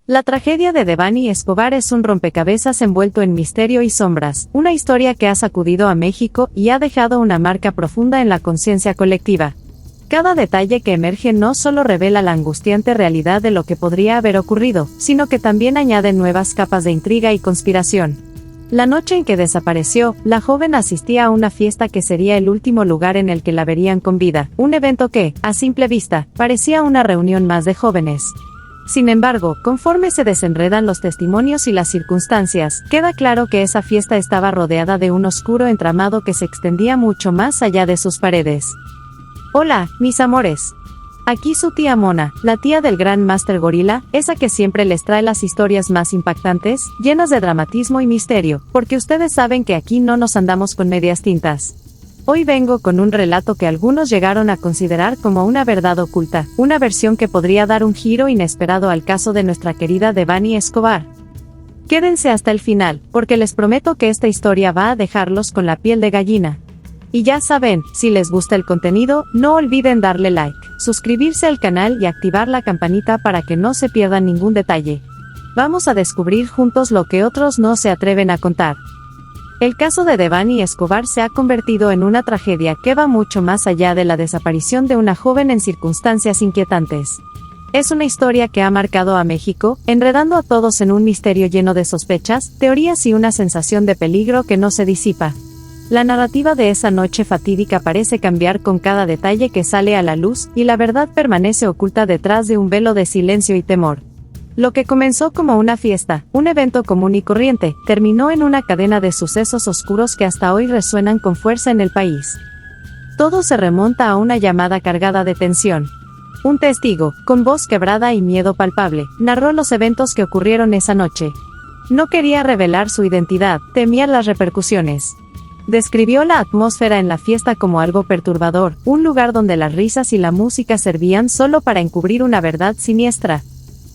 La tragedia de Devani Escobar es un rompecabezas envuelto en misterio y sombras, una historia que ha sacudido a México y ha dejado una marca profunda en la conciencia colectiva. Cada detalle que emerge no solo revela la angustiante realidad de lo que podría haber ocurrido, sino que también añade nuevas capas de intriga y conspiración. La noche en que desapareció, la joven asistía a una fiesta que sería el último lugar en el que la verían con vida, un evento que, a simple vista, parecía una reunión más de jóvenes. Sin embargo, conforme se desenredan los testimonios y las circunstancias, queda claro que esa fiesta estaba rodeada de un oscuro entramado que se extendía mucho más allá de sus paredes. Hola, mis amores. Aquí su tía Mona, la tía del gran Master Gorila, esa que siempre les trae las historias más impactantes, llenas de dramatismo y misterio, porque ustedes saben que aquí no nos andamos con medias tintas. Hoy vengo con un relato que algunos llegaron a considerar como una verdad oculta, una versión que podría dar un giro inesperado al caso de nuestra querida Devani Escobar. Quédense hasta el final, porque les prometo que esta historia va a dejarlos con la piel de gallina. Y ya saben, si les gusta el contenido, no olviden darle like, suscribirse al canal y activar la campanita para que no se pierdan ningún detalle. Vamos a descubrir juntos lo que otros no se atreven a contar. El caso de Devani Escobar se ha convertido en una tragedia que va mucho más allá de la desaparición de una joven en circunstancias inquietantes. Es una historia que ha marcado a México, enredando a todos en un misterio lleno de sospechas, teorías y una sensación de peligro que no se disipa. La narrativa de esa noche fatídica parece cambiar con cada detalle que sale a la luz, y la verdad permanece oculta detrás de un velo de silencio y temor. Lo que comenzó como una fiesta, un evento común y corriente, terminó en una cadena de sucesos oscuros que hasta hoy resuenan con fuerza en el país. Todo se remonta a una llamada cargada de tensión. Un testigo, con voz quebrada y miedo palpable, narró los eventos que ocurrieron esa noche. No quería revelar su identidad, temía las repercusiones. Describió la atmósfera en la fiesta como algo perturbador, un lugar donde las risas y la música servían solo para encubrir una verdad siniestra.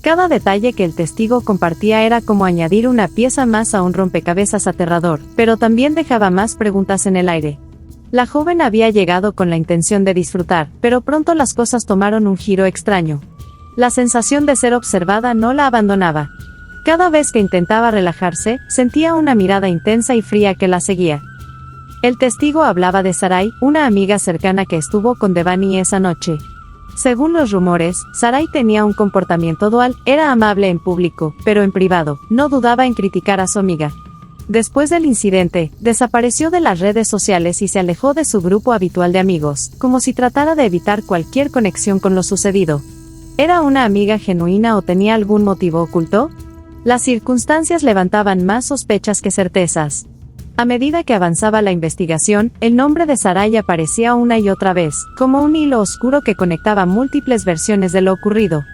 Cada detalle que el testigo compartía era como añadir una pieza más a un rompecabezas aterrador, pero también dejaba más preguntas en el aire. La joven había llegado con la intención de disfrutar, pero pronto las cosas tomaron un giro extraño. La sensación de ser observada no la abandonaba. Cada vez que intentaba relajarse, sentía una mirada intensa y fría que la seguía. El testigo hablaba de Saray, una amiga cercana que estuvo con Devani esa noche. Según los rumores, Saray tenía un comportamiento dual, era amable en público, pero en privado, no dudaba en criticar a su amiga. Después del incidente, desapareció de las redes sociales y se alejó de su grupo habitual de amigos, como si tratara de evitar cualquier conexión con lo sucedido. ¿Era una amiga genuina o tenía algún motivo oculto? Las circunstancias levantaban más sospechas que certezas. A medida que avanzaba la investigación, el nombre de Saray aparecía una y otra vez, como un hilo oscuro que conectaba múltiples versiones de lo ocurrido.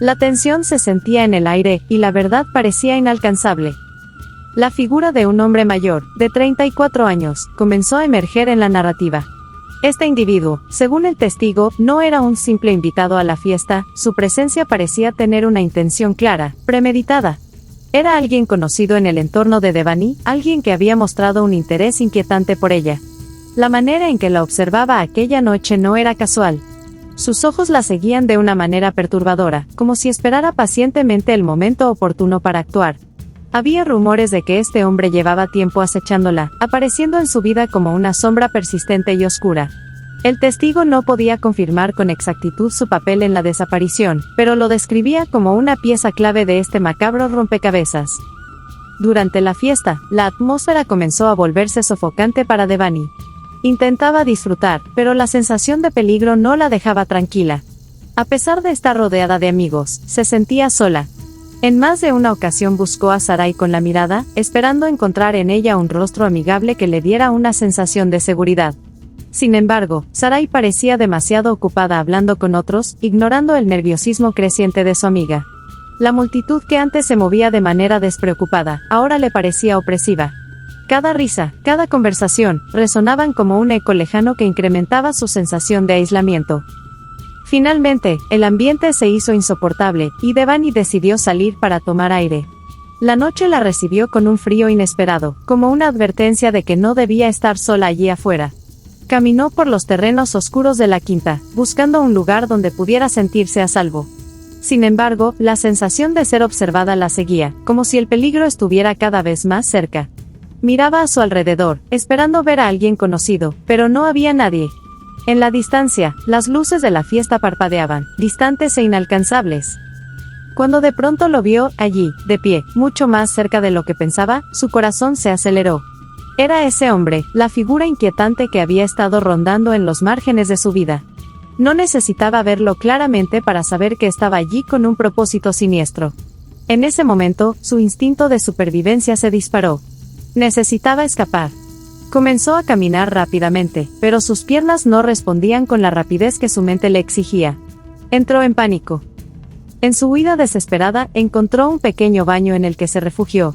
La tensión se sentía en el aire, y la verdad parecía inalcanzable. La figura de un hombre mayor, de 34 años, comenzó a emerger en la narrativa. Este individuo, según el testigo, no era un simple invitado a la fiesta, su presencia parecía tener una intención clara, premeditada. Era alguien conocido en el entorno de Devani, alguien que había mostrado un interés inquietante por ella. La manera en que la observaba aquella noche no era casual. Sus ojos la seguían de una manera perturbadora, como si esperara pacientemente el momento oportuno para actuar. Había rumores de que este hombre llevaba tiempo acechándola, apareciendo en su vida como una sombra persistente y oscura. El testigo no podía confirmar con exactitud su papel en la desaparición, pero lo describía como una pieza clave de este macabro rompecabezas. Durante la fiesta, la atmósfera comenzó a volverse sofocante para Devani. Intentaba disfrutar, pero la sensación de peligro no la dejaba tranquila. A pesar de estar rodeada de amigos, se sentía sola. En más de una ocasión buscó a Saray con la mirada, esperando encontrar en ella un rostro amigable que le diera una sensación de seguridad. Sin embargo, Saray parecía demasiado ocupada hablando con otros, ignorando el nerviosismo creciente de su amiga. La multitud que antes se movía de manera despreocupada, ahora le parecía opresiva. Cada risa, cada conversación, resonaban como un eco lejano que incrementaba su sensación de aislamiento. Finalmente, el ambiente se hizo insoportable, y Devani decidió salir para tomar aire. La noche la recibió con un frío inesperado, como una advertencia de que no debía estar sola allí afuera. Caminó por los terrenos oscuros de la quinta, buscando un lugar donde pudiera sentirse a salvo. Sin embargo, la sensación de ser observada la seguía, como si el peligro estuviera cada vez más cerca. Miraba a su alrededor, esperando ver a alguien conocido, pero no había nadie. En la distancia, las luces de la fiesta parpadeaban, distantes e inalcanzables. Cuando de pronto lo vio, allí, de pie, mucho más cerca de lo que pensaba, su corazón se aceleró. Era ese hombre, la figura inquietante que había estado rondando en los márgenes de su vida. No necesitaba verlo claramente para saber que estaba allí con un propósito siniestro. En ese momento, su instinto de supervivencia se disparó. Necesitaba escapar. Comenzó a caminar rápidamente, pero sus piernas no respondían con la rapidez que su mente le exigía. Entró en pánico. En su huida desesperada, encontró un pequeño baño en el que se refugió.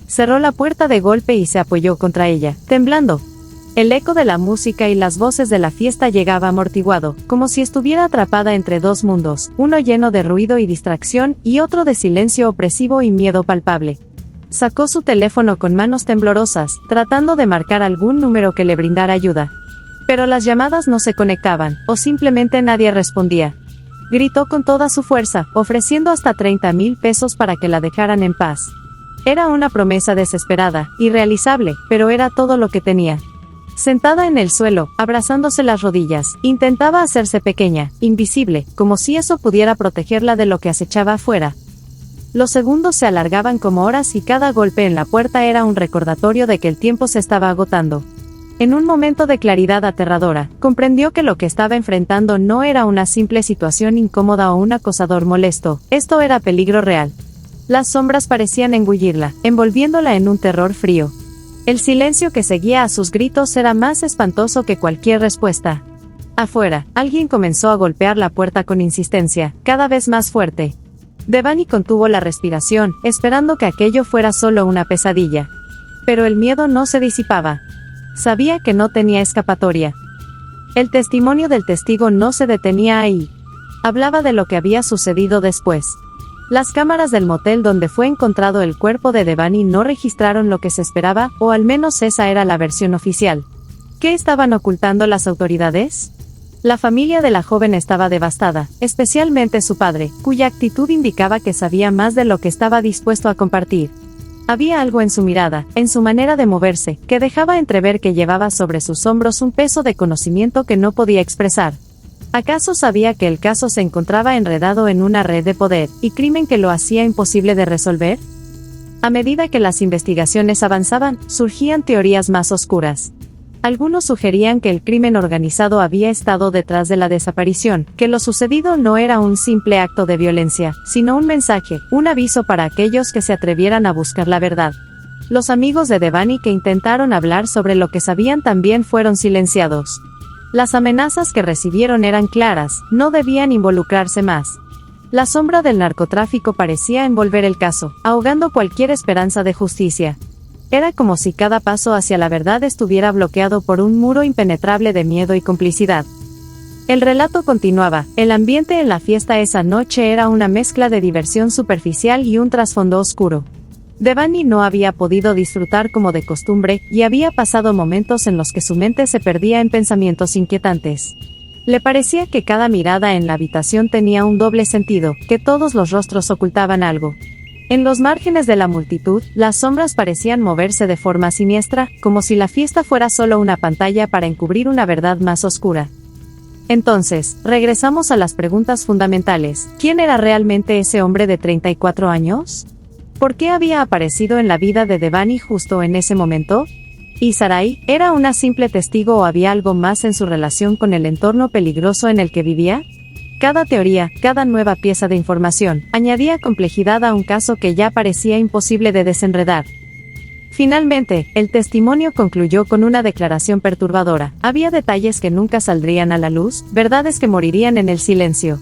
Cerró la puerta de golpe y se apoyó contra ella, temblando. El eco de la música y las voces de la fiesta llegaba amortiguado, como si estuviera atrapada entre dos mundos, uno lleno de ruido y distracción, y otro de silencio opresivo y miedo palpable. Sacó su teléfono con manos temblorosas, tratando de marcar algún número que le brindara ayuda. Pero las llamadas no se conectaban, o simplemente nadie respondía. Gritó con toda su fuerza, ofreciendo hasta 30,000 pesos para que la dejaran en paz. Era una promesa desesperada, irrealizable, pero era todo lo que tenía. Sentada en el suelo, abrazándose las rodillas, intentaba hacerse pequeña, invisible, como si eso pudiera protegerla de lo que acechaba afuera. Los segundos se alargaban como horas y cada golpe en la puerta era un recordatorio de que el tiempo se estaba agotando. En un momento de claridad aterradora, comprendió que lo que estaba enfrentando no era una simple situación incómoda o un acosador molesto, esto era peligro real. Las sombras parecían engullirla, envolviéndola en un terror frío. El silencio que seguía a sus gritos era más espantoso que cualquier respuesta. Afuera, alguien comenzó a golpear la puerta con insistencia, cada vez más fuerte. Devani contuvo la respiración, esperando que aquello fuera solo una pesadilla. Pero el miedo no se disipaba. Sabía que no tenía escapatoria. El testimonio del testigo no se detenía ahí. Hablaba de lo que había sucedido después. Las cámaras del motel donde fue encontrado el cuerpo de Devani no registraron lo que se esperaba, o al menos esa era la versión oficial. ¿Qué estaban ocultando las autoridades? La familia de la joven estaba devastada, especialmente su padre, cuya actitud indicaba que sabía más de lo que estaba dispuesto a compartir. Había algo en su mirada, en su manera de moverse, que dejaba entrever que llevaba sobre sus hombros un peso de conocimiento que no podía expresar. ¿Acaso sabía que el caso se encontraba enredado en una red de poder y crimen que lo hacía imposible de resolver? A medida que las investigaciones avanzaban, surgían teorías más oscuras. Algunos sugerían que el crimen organizado había estado detrás de la desaparición, que lo sucedido no era un simple acto de violencia, sino un mensaje, un aviso para aquellos que se atrevieran a buscar la verdad. Los amigos de Devani que intentaron hablar sobre lo que sabían también fueron silenciados. Las amenazas que recibieron eran claras, no debían involucrarse más. La sombra del narcotráfico parecía envolver el caso, ahogando cualquier esperanza de justicia. Era como si cada paso hacia la verdad estuviera bloqueado por un muro impenetrable de miedo y complicidad. El relato continuaba. El ambiente en la fiesta esa noche era una mezcla de diversión superficial y un trasfondo oscuro. Devani no había podido disfrutar como de costumbre, y había pasado momentos en los que su mente se perdía en pensamientos inquietantes. Le parecía que cada mirada en la habitación tenía un doble sentido, que todos los rostros ocultaban algo. En los márgenes de la multitud, las sombras parecían moverse de forma siniestra, como si la fiesta fuera solo una pantalla para encubrir una verdad más oscura. Entonces, regresamos a las preguntas fundamentales. ¿Quién era realmente ese hombre de 34 años? ¿Por qué había aparecido en la vida de Devani justo en ese momento? ¿Y Sarai, era una simple testigo o había algo más en su relación con el entorno peligroso en el que vivía? Cada teoría, cada nueva pieza de información, añadía complejidad a un caso que ya parecía imposible de desenredar. Finalmente, el testimonio concluyó con una declaración perturbadora. Había detalles que nunca saldrían a la luz, verdades que morirían en el silencio.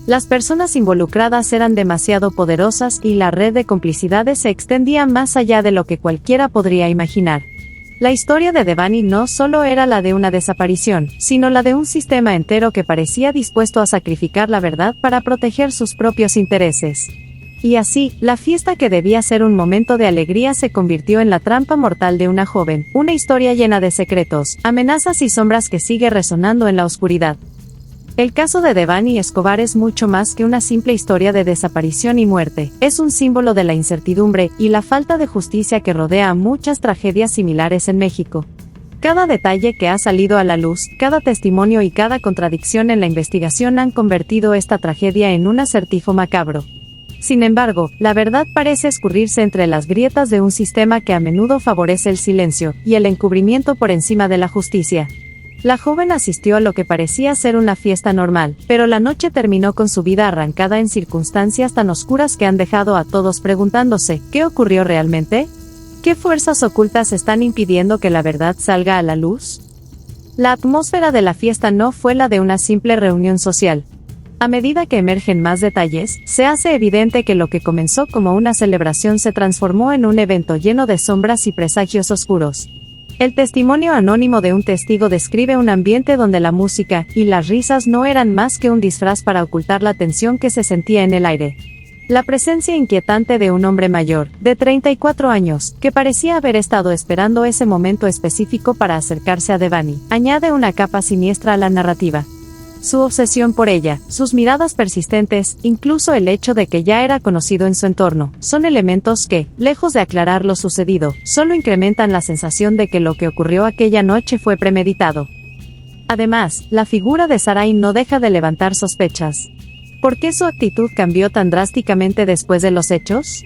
Las personas involucradas eran demasiado poderosas y la red de complicidades se extendía más allá de lo que cualquiera podría imaginar. La historia de Devani no solo era la de una desaparición, sino la de un sistema entero que parecía dispuesto a sacrificar la verdad para proteger sus propios intereses. Y así, la fiesta que debía ser un momento de alegría se convirtió en la trampa mortal de una joven, una historia llena de secretos, amenazas y sombras que sigue resonando en la oscuridad. El caso de Devani Escobar es mucho más que una simple historia de desaparición y muerte. Es un símbolo de la incertidumbre y la falta de justicia que rodea a muchas tragedias similares en México. Cada detalle que ha salido a la luz, cada testimonio y cada contradicción en la investigación han convertido esta tragedia en un acertijo macabro. Sin embargo, la verdad parece escurrirse entre las grietas de un sistema que a menudo favorece el silencio y el encubrimiento por encima de la justicia. La joven asistió a lo que parecía ser una fiesta normal, pero la noche terminó con su vida arrancada en circunstancias tan oscuras que han dejado a todos preguntándose, ¿qué ocurrió realmente? ¿Qué fuerzas ocultas están impidiendo que la verdad salga a la luz? La atmósfera de la fiesta no fue la de una simple reunión social. A medida que emergen más detalles, se hace evidente que lo que comenzó como una celebración se transformó en un evento lleno de sombras y presagios oscuros. El testimonio anónimo de un testigo describe un ambiente donde la música y las risas no eran más que un disfraz para ocultar la tensión que se sentía en el aire. La presencia inquietante de un hombre mayor, de 34 años, que parecía haber estado esperando ese momento específico para acercarse a Devani, añade una capa siniestra a la narrativa. Su obsesión por ella, sus miradas persistentes, incluso el hecho de que ya era conocido en su entorno, son elementos que, lejos de aclarar lo sucedido, solo incrementan la sensación de que lo que ocurrió aquella noche fue premeditado. Además, la figura de Sarai no deja de levantar sospechas. ¿Por qué su actitud cambió tan drásticamente después de los hechos?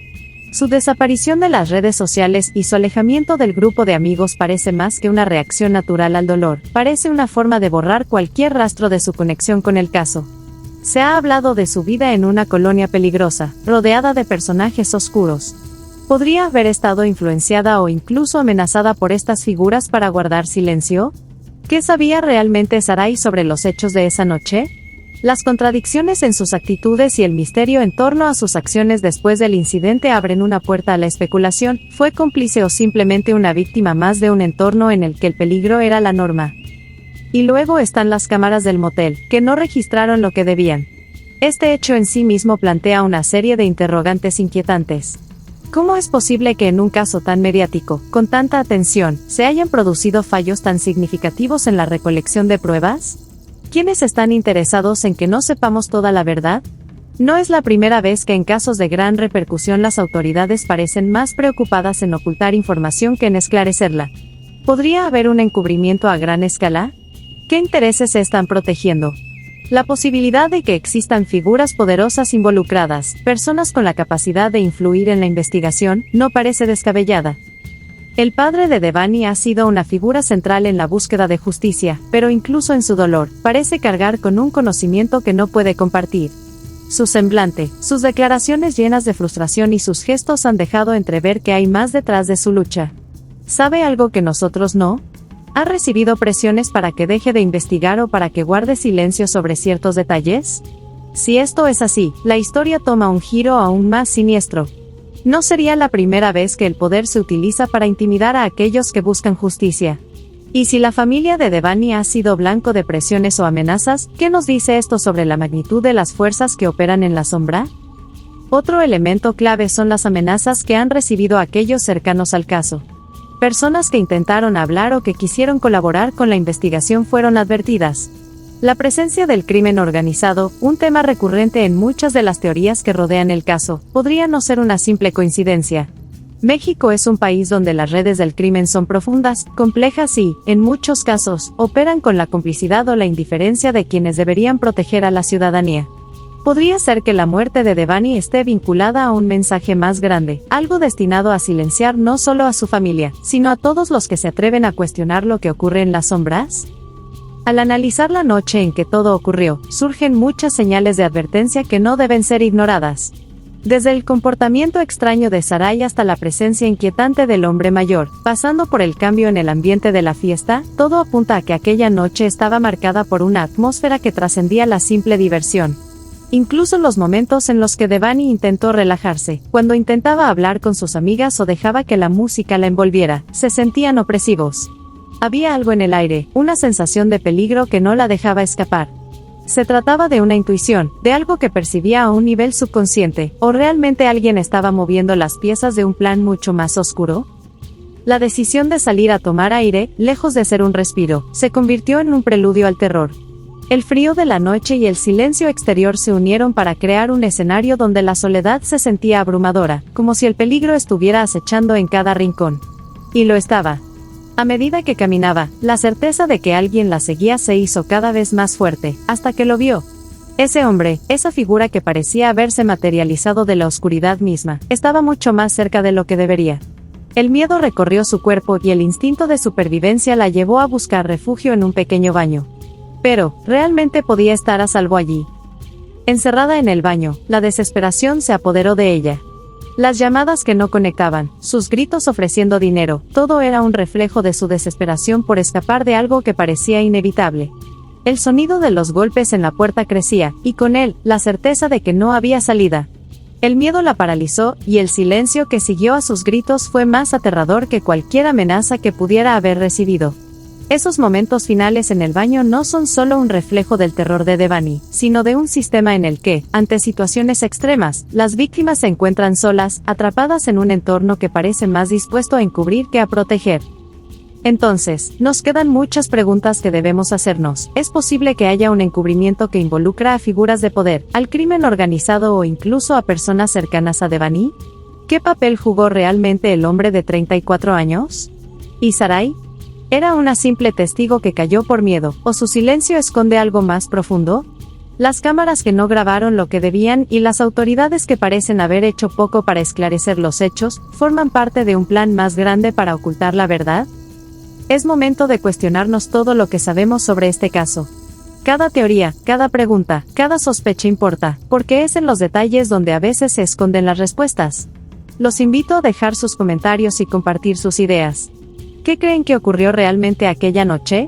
Su desaparición de las redes sociales y su alejamiento del grupo de amigos parece más que una reacción natural al dolor, parece una forma de borrar cualquier rastro de su conexión con el caso. Se ha hablado de su vida en una colonia peligrosa, rodeada de personajes oscuros. ¿Podría haber estado influenciada o incluso amenazada por estas figuras para guardar silencio? ¿Qué sabía realmente Sarai sobre los hechos de esa noche? Las contradicciones en sus actitudes y el misterio en torno a sus acciones después del incidente abren una puerta a la especulación. ¿Fue cómplice o simplemente una víctima más de un entorno en el que el peligro era la norma? Y luego están las cámaras del motel, que no registraron lo que debían. Este hecho en sí mismo plantea una serie de interrogantes inquietantes. ¿Cómo es posible que en un caso tan mediático, con tanta atención, se hayan producido fallos tan significativos en la recolección de pruebas? ¿Quiénes están interesados en que no sepamos toda la verdad? No es la primera vez que en casos de gran repercusión las autoridades parecen más preocupadas en ocultar información que en esclarecerla. ¿Podría haber un encubrimiento a gran escala? ¿Qué intereses se están protegiendo? La posibilidad de que existan figuras poderosas involucradas, personas con la capacidad de influir en la investigación, no parece descabellada. El padre de Devani ha sido una figura central en la búsqueda de justicia, pero incluso en su dolor, parece cargar con un conocimiento que no puede compartir. Su semblante, sus declaraciones llenas de frustración y sus gestos han dejado entrever que hay más detrás de su lucha. ¿Sabe algo que nosotros no? ¿Ha recibido presiones para que deje de investigar o para que guarde silencio sobre ciertos detalles? Si esto es así, la historia toma un giro aún más siniestro. No sería la primera vez que el poder se utiliza para intimidar a aquellos que buscan justicia. ¿Y si la familia de Devani ha sido blanco de presiones o amenazas, qué nos dice esto sobre la magnitud de las fuerzas que operan en la sombra? Otro elemento clave son las amenazas que han recibido aquellos cercanos al caso. Personas que intentaron hablar o que quisieron colaborar con la investigación fueron advertidas. La presencia del crimen organizado, un tema recurrente en muchas de las teorías que rodean el caso, podría no ser una simple coincidencia. México es un país donde las redes del crimen son profundas, complejas y, en muchos casos, operan con la complicidad o la indiferencia de quienes deberían proteger a la ciudadanía. Podría ser que la muerte de Devani esté vinculada a un mensaje más grande, algo destinado a silenciar no solo a su familia, sino a todos los que se atreven a cuestionar lo que ocurre en las sombras. Al analizar la noche en que todo ocurrió, surgen muchas señales de advertencia que no deben ser ignoradas. Desde el comportamiento extraño de Sarai hasta la presencia inquietante del hombre mayor, pasando por el cambio en el ambiente de la fiesta, todo apunta a que aquella noche estaba marcada por una atmósfera que trascendía la simple diversión. Incluso los momentos en los que Devani intentó relajarse, cuando intentaba hablar con sus amigas o dejaba que la música la envolviera, se sentían opresivos. Había algo en el aire, una sensación de peligro que no la dejaba escapar. ¿Se trataba de una intuición, de algo que percibía a un nivel subconsciente, o realmente alguien estaba moviendo las piezas de un plan mucho más oscuro? La decisión de salir a tomar aire, lejos de ser un respiro, se convirtió en un preludio al terror. El frío de la noche y el silencio exterior se unieron para crear un escenario donde la soledad se sentía abrumadora, como si el peligro estuviera acechando en cada rincón. Y lo estaba. A medida que caminaba, la certeza de que alguien la seguía se hizo cada vez más fuerte, hasta que lo vio. Ese hombre, esa figura que parecía haberse materializado de la oscuridad misma, estaba mucho más cerca de lo que debería. El miedo recorrió su cuerpo y el instinto de supervivencia la llevó a buscar refugio en un pequeño baño. Pero, ¿realmente podía estar a salvo allí? Encerrada en el baño, la desesperación se apoderó de ella. Las llamadas que no conectaban, sus gritos ofreciendo dinero, todo era un reflejo de su desesperación por escapar de algo que parecía inevitable. El sonido de los golpes en la puerta crecía, y con él, la certeza de que no había salida. El miedo la paralizó, y el silencio que siguió a sus gritos fue más aterrador que cualquier amenaza que pudiera haber recibido. Esos momentos finales en el baño no son solo un reflejo del terror de Devani, sino de un sistema en el que, ante situaciones extremas, las víctimas se encuentran solas, atrapadas en un entorno que parece más dispuesto a encubrir que a proteger. Entonces, nos quedan muchas preguntas que debemos hacernos. ¿Es posible que haya un encubrimiento que involucra a figuras de poder, al crimen organizado o incluso a personas cercanas a Devani? ¿Qué papel jugó realmente el hombre de 34 años? ¿Y Sarai? ¿Era una simple testigo que cayó por miedo, o su silencio esconde algo más profundo? Las cámaras que no grabaron lo que debían y las autoridades que parecen haber hecho poco para esclarecer los hechos, ¿forman parte de un plan más grande para ocultar la verdad? Es momento de cuestionarnos todo lo que sabemos sobre este caso. Cada teoría, cada pregunta, cada sospecha importa, porque es en los detalles donde a veces se esconden las respuestas. Los invito a dejar sus comentarios y compartir sus ideas. ¿Qué creen que ocurrió realmente aquella noche?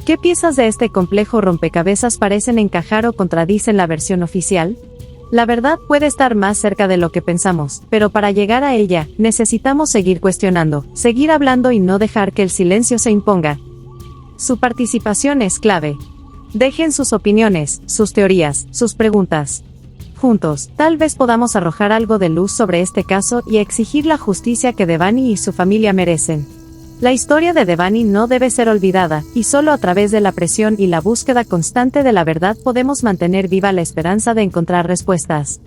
¿Qué piezas de este complejo rompecabezas parecen encajar o contradicen la versión oficial? La verdad puede estar más cerca de lo que pensamos, pero para llegar a ella, necesitamos seguir cuestionando, seguir hablando y no dejar que el silencio se imponga. Su participación es clave. Dejen sus opiniones, sus teorías, sus preguntas. Juntos, tal vez podamos arrojar algo de luz sobre este caso y exigir la justicia que Devani y su familia merecen. La historia de Devani no debe ser olvidada, y solo a través de la presión y la búsqueda constante de la verdad podemos mantener viva la esperanza de encontrar respuestas.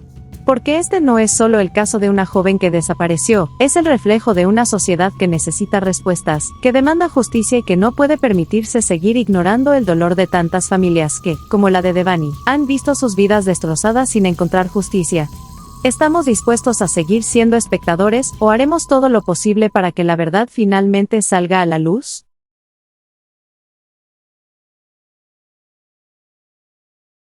Porque este no es solo el caso de una joven que desapareció, es el reflejo de una sociedad que necesita respuestas, que demanda justicia y que no puede permitirse seguir ignorando el dolor de tantas familias que, como la de Devani, han visto sus vidas destrozadas sin encontrar justicia. ¿Estamos dispuestos a seguir siendo espectadores o haremos todo lo posible para que la verdad finalmente salga a la luz?